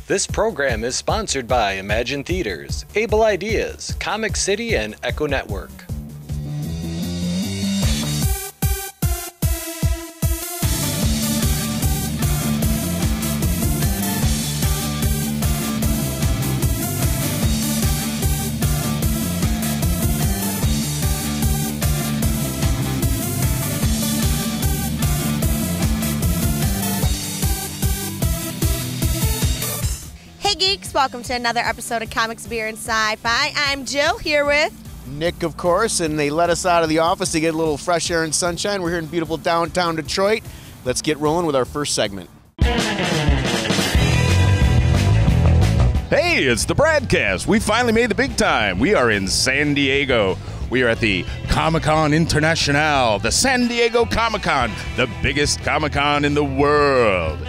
This program is sponsored by Emagine Theatres, Able Ideas, Comic City, and Echo Network. Welcome to another episode of Comics, Beer, and Sci-Fi. I'm Jill, here with Nick, of course, and they let us out of the office to get a little fresh air and sunshine. We're here in beautiful downtown Detroit. Let's get rolling with our first segment. Hey, it's the Bradcast. We finally made the big time. We are in San Diego. We are at the ComicCon International, the San Diego Comic-Con, the biggest Comic-Con in the world.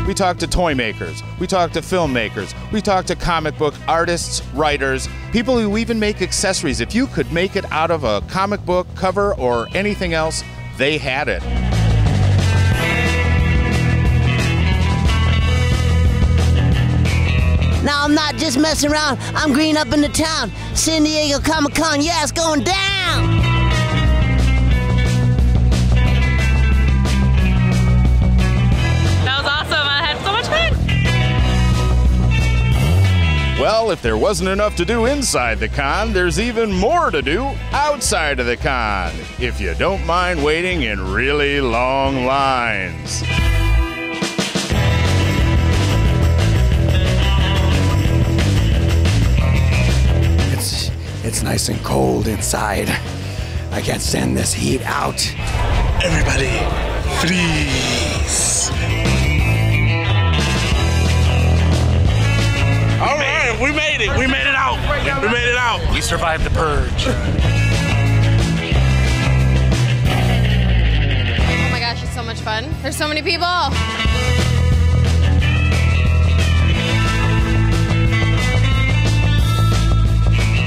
We talk to toy makers, we talk to filmmakers, we talk to comic book artists, writers, people who even make accessories. If you could make it out of a comic book cover or anything else, they had it. Now I'm not just messing around, I'm green up in the town. San Diego Comic-Con, yeah, it's going down! Well, if there wasn't enough to do inside the con, there's even more to do outside of the con, if you don't mind waiting in really long lines. It's nice and cold inside. I can't stand this heat out. Everybody, freeze. All right, we made it. We made it out. We made it out. We survived the purge. Oh my gosh, it's so much fun. There's so many people.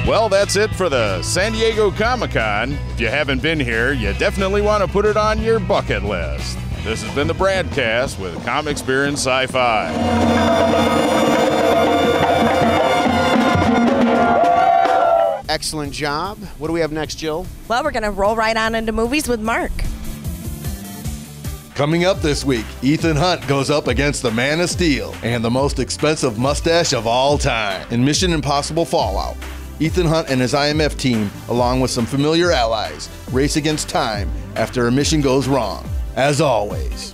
Well, that's it for the San Diego Comic-Con. If you haven't been here, you definitely want to put it on your bucket list. This has been the Bradcast with Comics, Beer, and Sci-Fi. Excellent job. What do we have next, Jill? well, we're going to roll right on into movies with Marc. Coming up this week, Ethan Hunt goes up against the Man of Steel and the most expensive mustache of all time in Mission Impossible Fallout. Ethan Hunt and his IMF team, along with some familiar allies, race against time after a mission goes wrong. As always.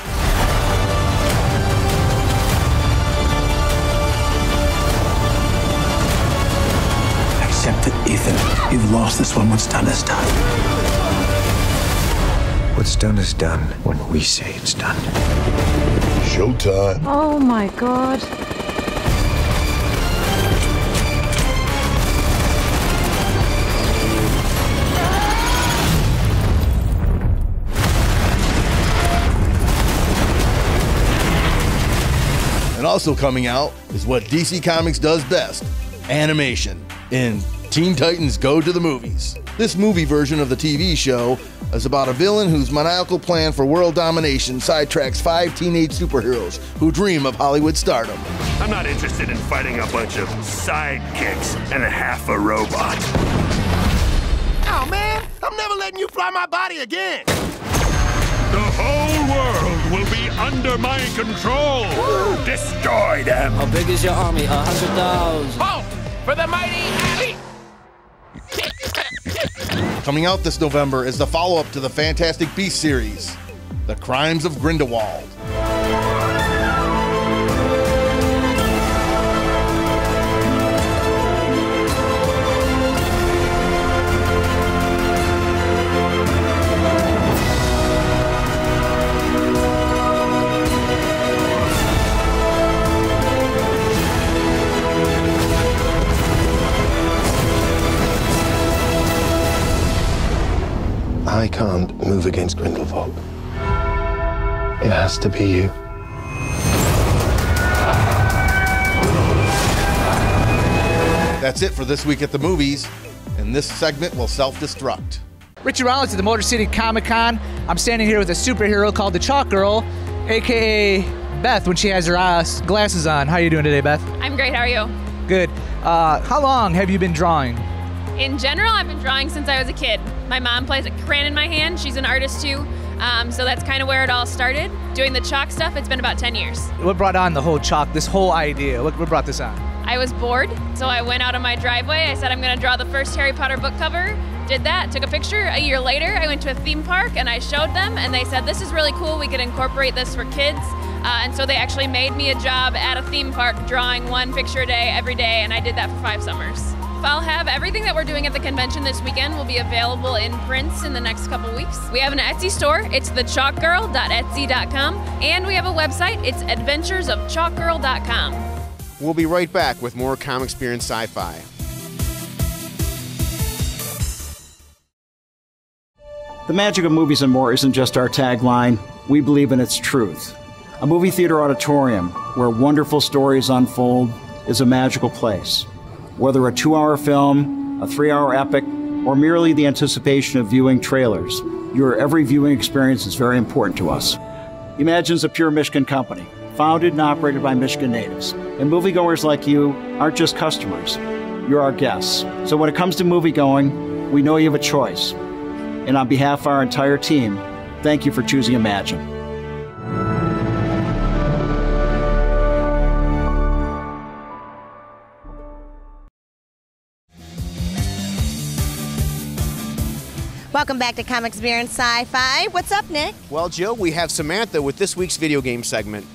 Accept it, Ethan. You've lost this one. What's done is done. What's done is done when we say it's done. Showtime. Oh my God. And also coming out is what DC Comics does best, animation, in Teen Titans Go to the Movies. This movie version of the TV show is about a villain whose maniacal plan for world domination sidetracks 5 teenage superheroes who dream of Hollywood stardom. I'm not interested in fighting a bunch of sidekicks and half a robot. Oh, man, I'm never letting you fly my body again. The whole world will be under my control. Woo. Destroy them. How big is your army? 100,000. Halt for the mighty Abby. Coming out this November is the follow-up to the Fantastic Beasts series, The Crimes of Grindelwald. I can't move against Grindelwald. It has to be you. That's it for this week at the movies, and this segment will self-destruct. Ritchie Rollins at the Motor City Comic-Con. I'm standing here with a superhero called the Chalk Girl, a.k.a. Beth, when she has her glasses on. How are you doing today, Beth? I'm great. How are you? Good. How long have you been drawing? In general, I've been drawing since I was a kid. My mom plays a crayon in my hand. She's an artist too. So that's kind of where it all started. Doing the chalk stuff, it's been about 10 years. What brought on the whole chalk, this whole idea? What brought this on? I was bored, so I went out on my driveway. I said I'm going to draw the first Harry Potter book cover. Did that, took a picture. A year later, I went to a theme park and I showed them, and they said, this is really cool. We could incorporate this for kids. And so they actually made me a job at a theme park drawing one picture a day every day, and I did that for 5 summers. I'll have everything that we're doing at the convention this weekend will be available in prints in the next couple weeks. We have an Etsy store. It's thechalkgirl.etsy.com. And we have a website. It's adventuresofchalkgirl.com. We'll be right back with more Comics, Beer, and Sci-Fi. The magic of movies and more isn't just our tagline. We believe in its truth. A movie theater auditorium where wonderful stories unfold is a magical place. Whether a 2-hour film, a 3-hour epic, or merely the anticipation of viewing trailers, your every viewing experience is very important to us. Imagine's a pure Michigan company, founded and operated by Michigan natives. And moviegoers like you aren't just customers, you're our guests. So when it comes to moviegoing, we know you have a choice. And on behalf of our entire team, thank you for choosing Emagine. Welcome back to Comics, Beer, and Sci-Fi. What's up, Nick? Well, Jill, we have Samantha with this week's video game segment.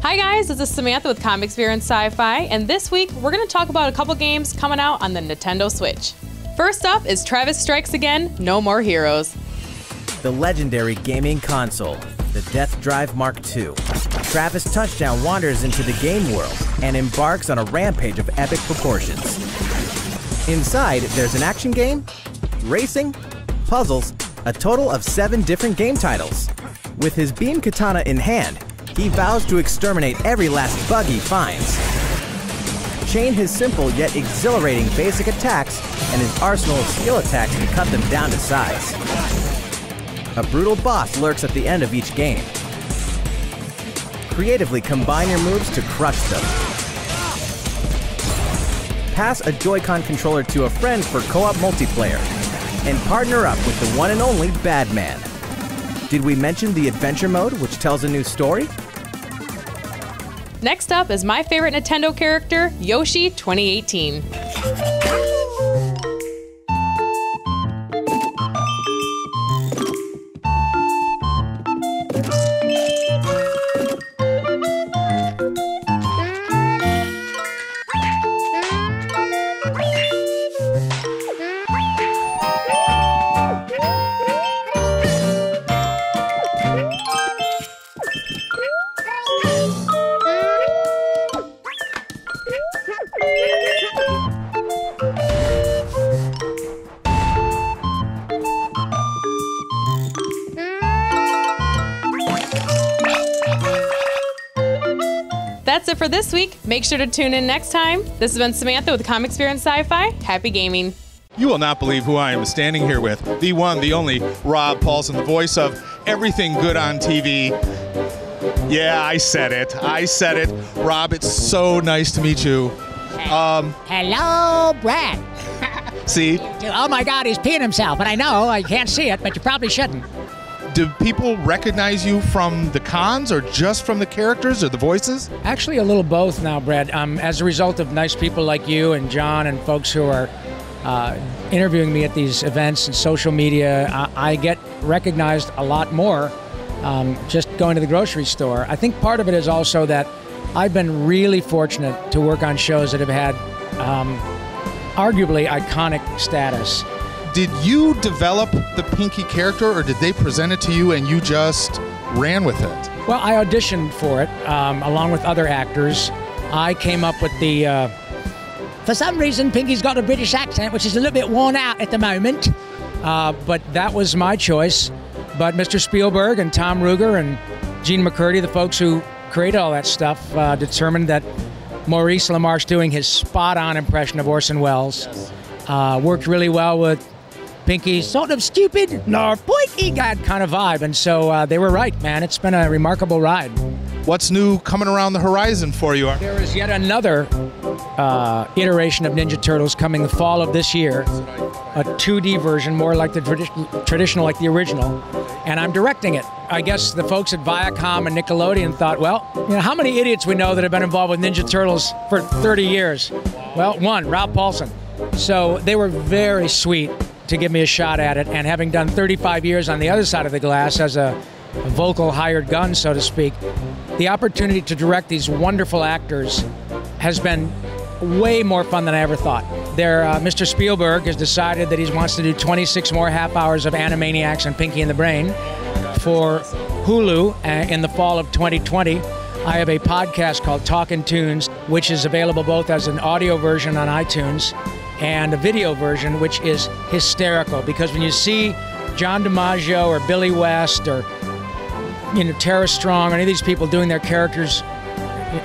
Hi guys, this is Samantha with Comics, Beer, and Sci-Fi, and this week we're going to talk about a couple games coming out on the Nintendo Switch. First up is Travis Strikes Again, No More Heroes. The legendary gaming console, the Death Drive Mark II. Travis Touchdown wanders into the game world and embarks on a rampage of epic proportions. Inside, there's an action game, racing, puzzles, a total of 7 different game titles. With his beam katana in hand, he vows to exterminate every last bug he finds. Chain his simple yet exhilarating basic attacks and his arsenal of skill attacks to cut them down to size. A brutal boss lurks at the end of each game. Creatively combine your moves to crush them. Pass a Joy-Con controller to a friend for co-op multiplayer, and partner up with the one and only Badman. Did we mention the adventure mode, which tells a new story? Next up is my favorite Nintendo character, Yoshi 2018. That's it for this week. Make sure to tune in next time. This has been Samantha with Comics, Beer, and Sci-Fi. Happy gaming. You will not believe who I am standing here with. The one, the only Rob Paulsen, the voice of everything good on TV. Yeah, I said it. I said it. Rob, it's so nice to meet you. Hello, Brad. See? Oh my God, he's peeing himself, and I know I can't see it, but you probably shouldn't. Do people recognize you from the cons or just from the characters or the voices? Actually, a little both now, Brad. As a result of nice people like you and John and folks who are interviewing me at these events and social media, I get recognized a lot more just going to the grocery store. I think part of it is also that I've been really fortunate to work on shows that have had arguably iconic status. Did you develop the Pinky character, or did they present it to you and you just ran with it? Well, I auditioned for it along with other actors. I came up with the... For some reason, Pinky's got a British accent, which is a little bit worn out at the moment. But that was my choice. But Mr. Spielberg and Tom Ruegger and Gene McCurdy, the folks who created all that stuff, determined that Maurice LaMarche doing his spot-on impression of Orson Welles worked really well with Pinky's sort of stupid, nor pointy guy kind of vibe. And so they were right, man. It's been a remarkable ride. What's new coming around the horizon for you? There is yet another iteration of Ninja Turtles coming the fall of this year, a 2D version, more like the traditional, like the original, and I'm directing it. I guess the folks at Viacom and Nickelodeon thought, well, you know, how many idiots we know that have been involved with Ninja Turtles for 30 years? Well, one, Rob Paulsen. So they were very sweet to give me a shot at it, and having done 35 years on the other side of the glass as a vocal hired gun, so to speak, the opportunity to direct these wonderful actors has been way more fun than I ever thought. Mr. Spielberg has decided that he wants to do 26 more half hours of Animaniacs and Pinky and the Brain for Hulu in the fall of 2020. I have a podcast called Talkin' Tunes, which is available both as an audio version on iTunes and a video version, which is hysterical, because when you see John DiMaggio or Billy West or Tara Strong or any of these people doing their characters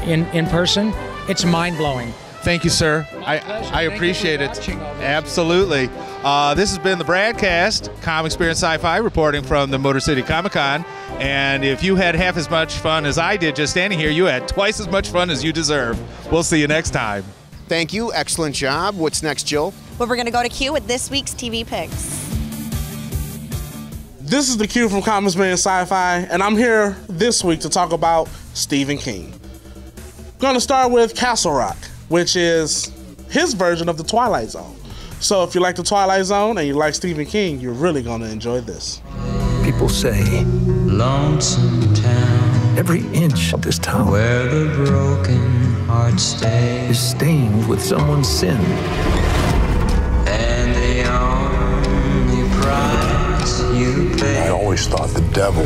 in person, it's mind-blowing. Thank you, sir. I appreciate it. Absolutely. This has been the broadcast, Comic Experience Sci-Fi, reporting from the Motor City Comic-Con. And if you had half as much fun as I did just standing here, you had twice as much fun as you deserve. We'll see you next time. Thank you. Excellent job. What's next, Jill? Well, we're going to go to Q with this week's TV picks. This is the Q from Comic Experience Sci-Fi, and I'm here this week to talk about Stephen King. I'm going to start with Castle Rock, which is his version of the Twilight Zone. So if you like the Twilight Zone and you like Stephen King, you're really going to enjoy this. People say, lonesome town, every inch of this town, where the broken heart stays, is stained with someone's sin. And the only price you pay. I always thought the devil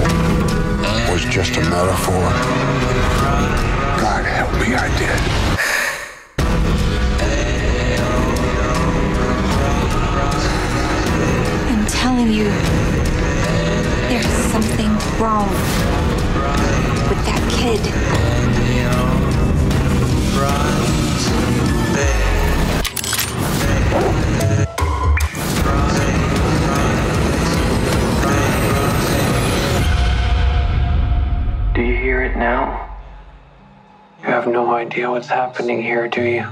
was just a metaphor. God help me, I did. I'm telling you, there's something wrong with that kid. Do you hear it now? You have no idea what's happening here, do you?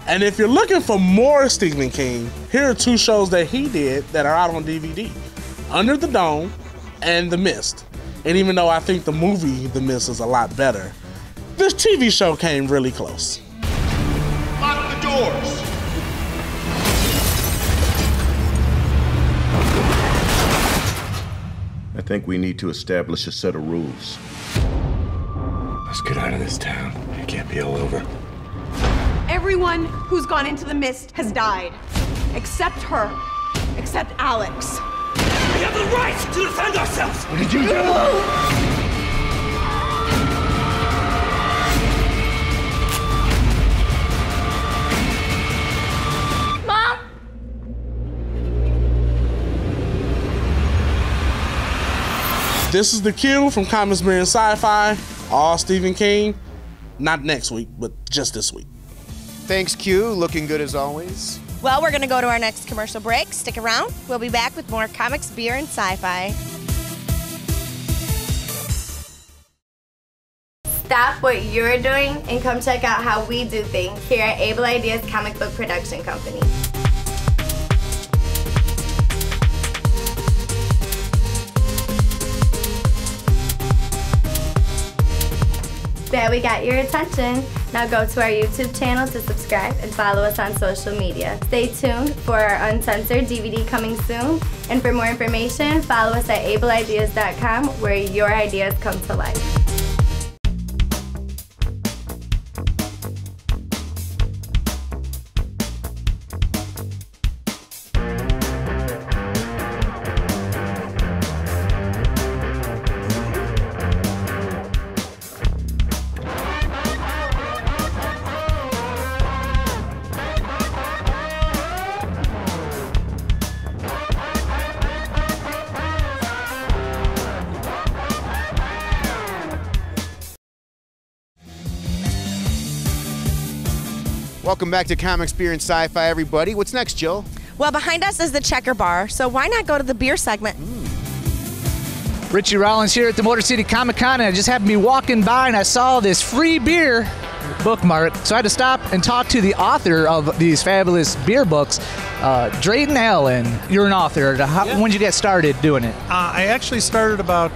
And if you're looking for more Stephen King, here are two shows that he did that are out on DVD. Under the Dome and The Mist. And even though I think the movie The Mist is a lot better, this TV show came really close. Lock the doors! I think we need to establish a set of rules. Let's get out of this town. It can't be all over. Everyone who's gone into the mist has died. Except her. Except Alex. We have the right to defend ourselves! What did you do? Mom! This is the Q from Comic Experience Sci-Fi, all Stephen King. Not next week, but just this week. Thanks, Q. Looking good as always. Well, we're going to go to our next commercial break. Stick around. We'll be back with more comics, beer, and sci-fi. Stop what you're doing and come check out how we do things here at Able Ideaz Comic Book Production Company. Bet we got your attention. Now go to our YouTube channel to subscribe and follow us on social media. Stay tuned for our uncensored DVD coming soon. And for more information, follow us at ableideas.com, where your ideas come to life. Welcome back to Comic Experience Sci-Fi, everybody. What's next, Jill? Well, behind us is the Checker Bar, so why not go to the beer segment? Richie Rollins here at the Motor City Comic-Con, and I just happened to be walking by and I saw this free beer bookmark, so I had to stop and talk to the author of these fabulous beer books, Drayton Alan. You're an author. When did you get started doing it? I actually started about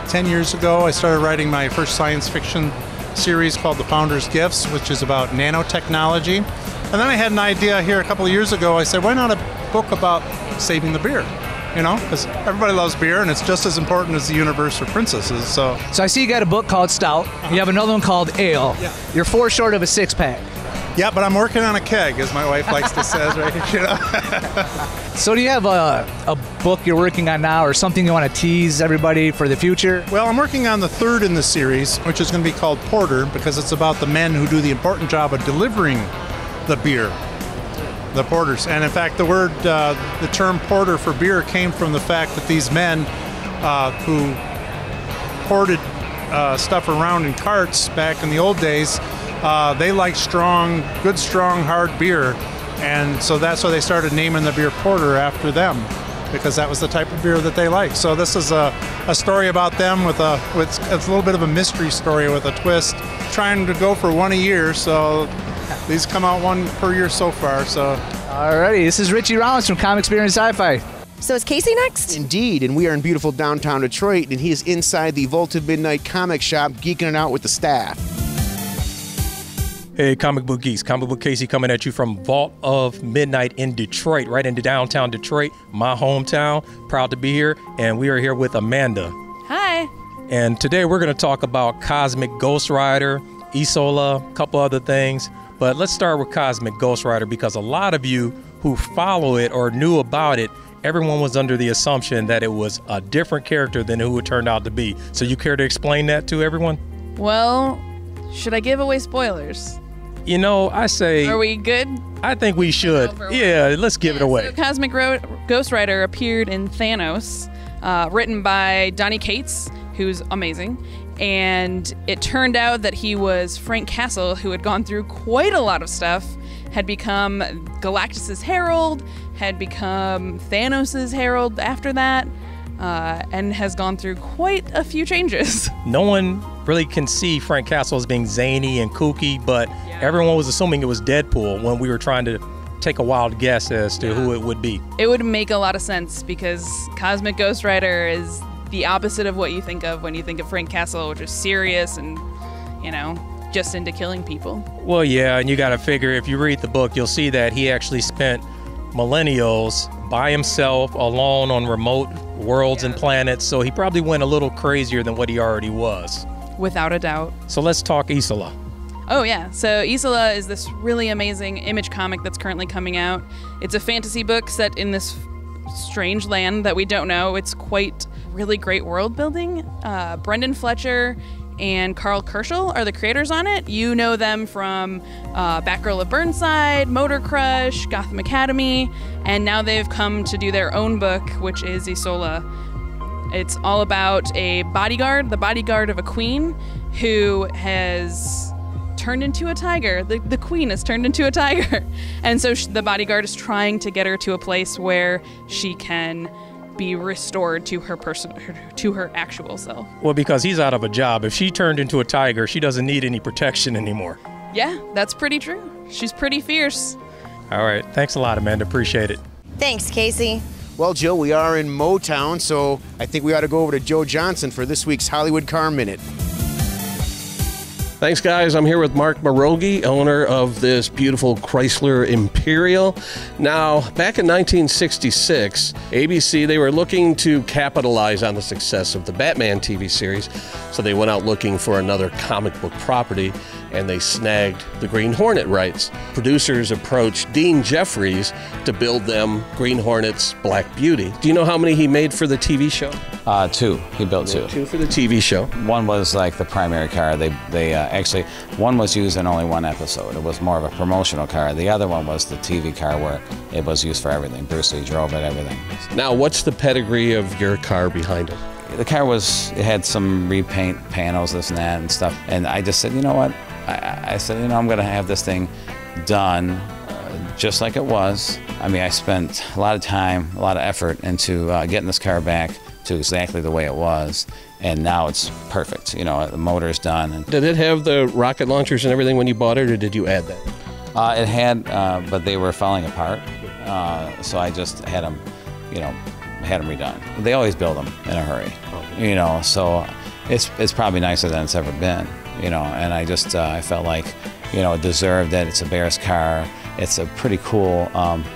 10 years ago. I started writing my first science fiction series called The Founder's Gifts, which is about nanotechnology. And then I had an idea here a couple of years ago. I said, why not a book about saving the beer? You know, because everybody loves beer, and it's just as important as the universe or princesses. So I see you got a book called Stout. You have another one called Ale. Yeah. You're 4 short of a 6-pack. Yeah, but I'm working on a keg, as my wife likes to say, right? You know? So do you have a book you're working on now, or something you want to tease everybody for the future? Well, I'm working on the 3rd in the series, which is going to be called Porter, because it's about the men who do the important job of delivering the beer. The porters. And in fact, the term porter for beer came from the fact that these men who ported stuff around in carts back in the old days, they liked good, strong, hard beer. And so that's why they started naming the beer porter after them, because that was the type of beer that they liked. So this is a story about them with it's a little bit of a mystery story with a twist, trying to go for one a year. So these come out 1 per year so far. So, alrighty, this is Richie Rollins from ComicCon Sci-Fi. So is Casey next? Indeed, and we are in beautiful downtown Detroit, and he is inside the Vault of Midnight comic shop, geeking it out with the staff. Hey, Comic Book Geeks, Comic Book Casey coming at you from Vault of Midnight in Detroit, right into downtown Detroit, my hometown. Proud to be here, and we are here with Amanda. Hi. And today we're going to talk about Cosmic Ghost Rider, Isola, a couple other things. But let's start with Cosmic Ghost Rider, because a lot of you who follow it or knew about it, everyone was under the assumption that it was a different character than who it turned out to be. So you care to explain that to everyone? Well, should I give away spoilers? You know, I say... Are we good? I think we should. Yeah, let's give it away. So Cosmic Ghost Rider appeared in Thanos, written by Donny Cates, who's amazing. And it turned out that he was Frank Castle, who had gone through quite a lot of stuff, had become Galactus's herald, had become Thanos's herald after that, and has gone through quite a few changes. No one really can see Frank Castle as being zany and kooky, but everyone was assuming it was Deadpool when we were trying to take a wild guess as to who it would be. It would make a lot of sense, because Cosmic Ghost Rider is the opposite of what you think of when you think of Frank Castle, which is serious and, you know, just into killing people. Well, yeah, and you got to figure, if you read the book, you'll see that he actually spent millennials by himself, alone on remote worlds and planets, so he probably went a little crazier than what he already was. Without a doubt. So let's talk Isola. Oh yeah, so Isola is this really amazing Image comic that's currently coming out. It's a fantasy book set in this strange land that we don't know. It's quite really great world building. Brendan Fletcher and Carl Kerschel are the creators on it. You know them from Batgirl of Burnside, Motor Crush, Gotham Academy, and now they've come to do their own book, which is Isola. It's all about a bodyguard, the bodyguard of a queen, who has turned into a tiger. The queen has turned into a tiger. And so the bodyguard is trying to get her to a place where she can be restored to her actual self. Well, because he's out of a job. If she turned into a tiger, she doesn't need any protection anymore. Yeah, that's pretty true. She's pretty fierce. All right. Thanks a lot, Amanda. Appreciate it. Thanks, Casey. Well, Jill, we are in Motown, so I think we ought to go over to Joe Johnson for this week's Hollywood Car Minute. Thanks, guys. I'm here with Marc Pierogi, owner of this beautiful Chrysler Imperial. Now, back in 1966, ABC, they were looking to capitalize on the success of the Batman TV series, so they went out looking for another comic book property, and they snagged the Green Hornet rights. Producers approached Dean Jeffries to build them Green Hornet's Black Beauty. Do you know how many he made for the TV show? 2. He built 2. 2 for the TV show. One was like the primary car. They actually, one was used in only one episode. It was more of a promotional car. The other one was the TV car where it was used for everything. Bruce Lee drove it, everything. Now, what's the pedigree of your car behind it? The car it had some repaint panels, this and that and stuff. And I just said, you know what? I said, you know, I'm going to have this thing done just like it was. I mean, I spent a lot of time, a lot of effort into getting this car back to exactly the way it was, and now it's perfect. You know, the motor's done. And did it have the rocket launchers and everything when you bought it, or did you add that? It had, but they were falling apart, so I just had them, you know, had them redone. They always build them in a hurry, you know, so it's probably nicer than it's ever been, you know, and I just, I felt like, you know, it deserved it. It's a Bears car. It's a pretty cool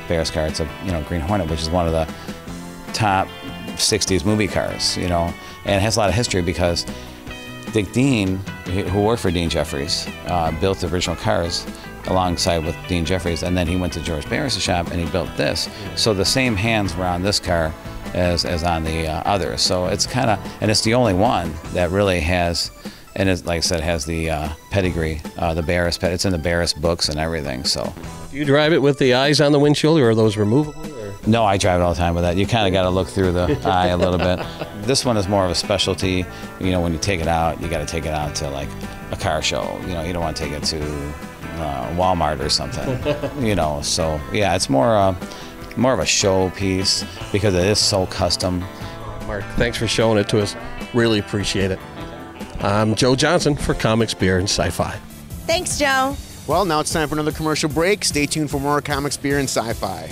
Bears car. It's a, you know, Green Hornet, which is one of the top 60s movie cars, you know, and it has a lot of history because Dick Dean, who worked for Dean Jeffries, built the original cars alongside with Dean Jeffries, and then he went to George Barris' shop and he built this. So the same hands were on this car as on the others. So it's kind of, and it's the only one that really has, and it's, like I said, has the pedigree, the Barris, it's in the Barris books and everything. So, do you drive it with the eyes on the windshield, or are those removable? Or? No, I drive it all the time with that. You kind of got to look through the eye a little bit. This one is more of a specialty. You know, when you take it out, you got to take it out to like a car show. You know, you don't want to take it to Walmart or something. You know, so yeah, it's more of a show piece because it is so custom. Mark, thanks for showing it to us. Really appreciate it. I'm Joe Johnson for Comics, Beer, and Sci-Fi. Thanks, Joe. Well, now it's time for another commercial break. Stay tuned for more Comics, Beer, and Sci-Fi.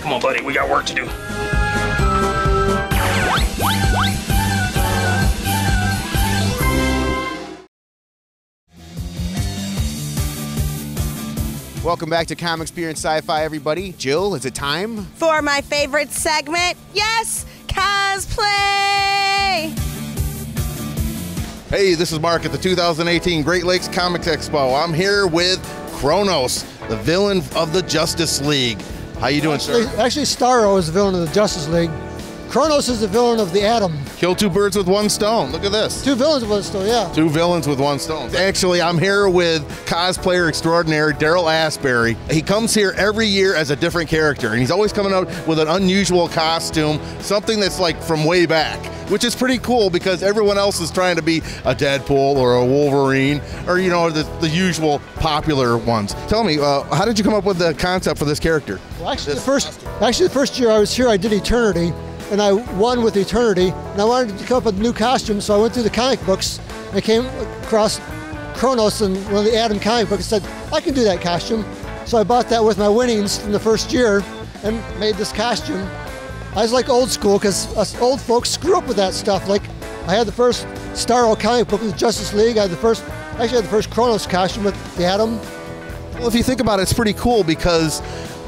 Come on, buddy, we got work to do. Welcome back to Comics, Beer, and Sci-Fi, everybody. Jill, is it time? For my favorite segment, yes, cosplay! Hey, this is Marc at the 2018 Great Lakes Comics Expo. I'm here with Kronos, the villain of the Justice League. How you doing, sir? Actually, Starro is the villain of the Justice League. Kronos is the villain of the Atom. Kill two birds with one stone. Look at this. Two villains with one stone, yeah. Two villains with one stone. Actually, I'm here with cosplayer extraordinaire Daryl Aspery. He comes here every year as a different character, and he's always coming out with an unusual costume, something that's like from way back, which is pretty cool because everyone else is trying to be a Deadpool or a Wolverine or, you know, the usual popular ones. Tell me, how did you come up with the concept for this character? Well, actually, the first year I was here, I did Eternity, and I won with Eternity, and I wanted to come up with a new costume, so I went through the comic books, and I came across Kronos in one of the Atom comic books and said, I can do that costume. So I bought that with my winnings from the first year and made this costume. I was like old school, because us old folks screw up with that stuff. Like, I had the first Starro comic book with Justice League, I had the first Kronos costume with the Atom. Well, if you think about it, it's pretty cool because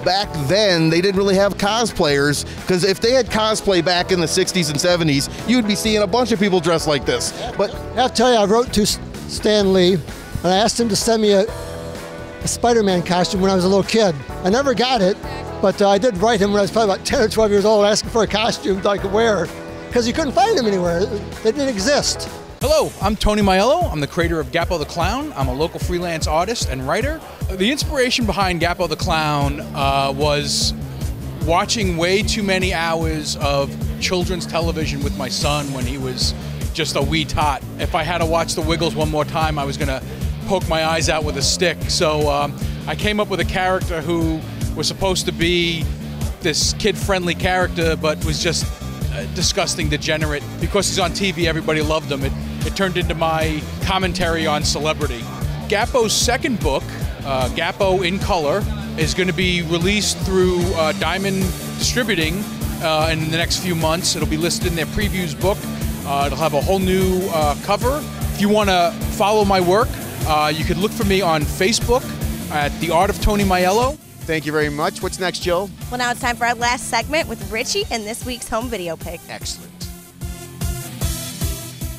back then they didn't really have cosplayers, because if they had cosplay back in the 60s and 70s, you'd be seeing a bunch of people dressed like this. But I have to tell you, I wrote to Stan Lee, and I asked him to send me a Spider-Man costume when I was a little kid. I never got it, but I did write him when I was probably about 10 or 12 years old, asking for a costume that I could wear, because you couldn't find them anywhere. They didn't exist. Hello, I'm Tony Miello. I'm the creator of Gappo the Clown. I'm a local freelance artist and writer. The inspiration behind Gappo the Clown was watching way too many hours of children's television with my son when he was just a wee tot. If I had to watch The Wiggles one more time, I was going to poke my eyes out with a stick. So I came up with a character who was supposed to be this kid-friendly character, but was just disgusting, degenerate. Because he's on TV, everybody loved him. It turned into my commentary on celebrity. Gappo's second book, Gappo in Color, is going to be released through Diamond Distributing in the next few months. It'll be listed in their previews book. It'll have a whole new cover. If you want to follow my work, you could look for me on Facebook at The Art of Tony Miello. Thank you very much. What's next, Jill? Well, now it's time for our last segment with Richie and this week's home video pick. Excellent.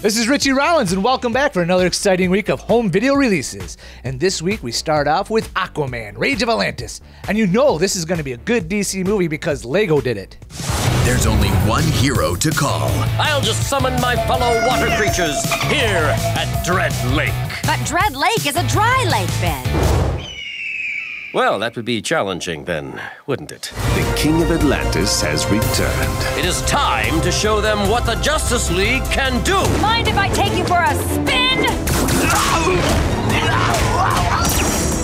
This is Richie Rollins, and welcome back for another exciting week of home video releases. And this week we start off with Aquaman, Rage of Atlantis. And you know this is going to be a good DC movie because Lego did it. There's only one hero to call. I'll just summon my fellow water creatures here at Dread Lake. But Dread Lake is a dry lake, Ben. Well, that would be challenging then, wouldn't it? The King of Atlantis has returned. It is time to show them what the Justice League can do. Mind if I take you for a spin?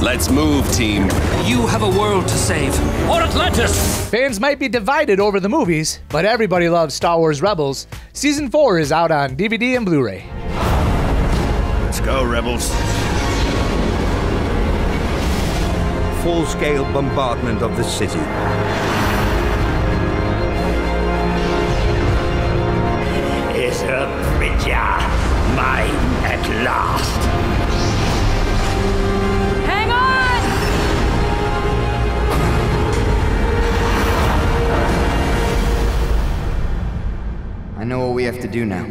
Let's move, team. You have a world to save. For Atlantis! Fans might be divided over the movies, but everybody loves Star Wars Rebels. Season 4 is out on DVD and Blu-ray. Let's go, Rebels. Full-scale bombardment of the city. Is a bridger mine at last? Hang on! I know what we have to do now.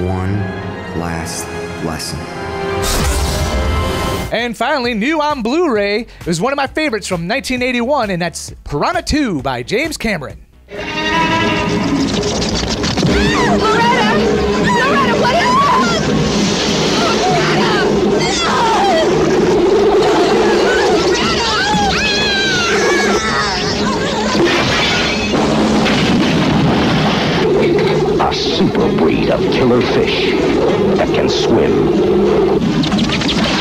One last lesson. And finally, new on Blu-ray is one of my favorites from 1981, and that's Piranha 2 by James Cameron. Loretta, what is A super breed of killer fish that can swim,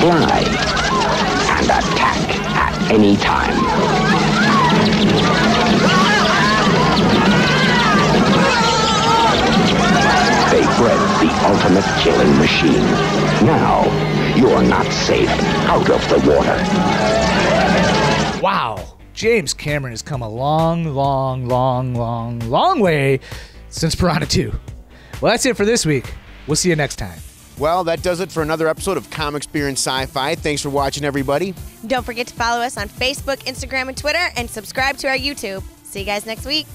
fly, and attack at any time. They bred the ultimate killing machine. Now, you are not safe out of the water. Wow, James Cameron has come a long way since Piranha 2. Well, that's it for this week. We'll see you next time. Well, that does it for another episode of Comics, Beer, and Sci-Fi. Thanks for watching, everybody. Don't forget to follow us on Facebook, Instagram, and Twitter, and subscribe to our YouTube. See you guys next week.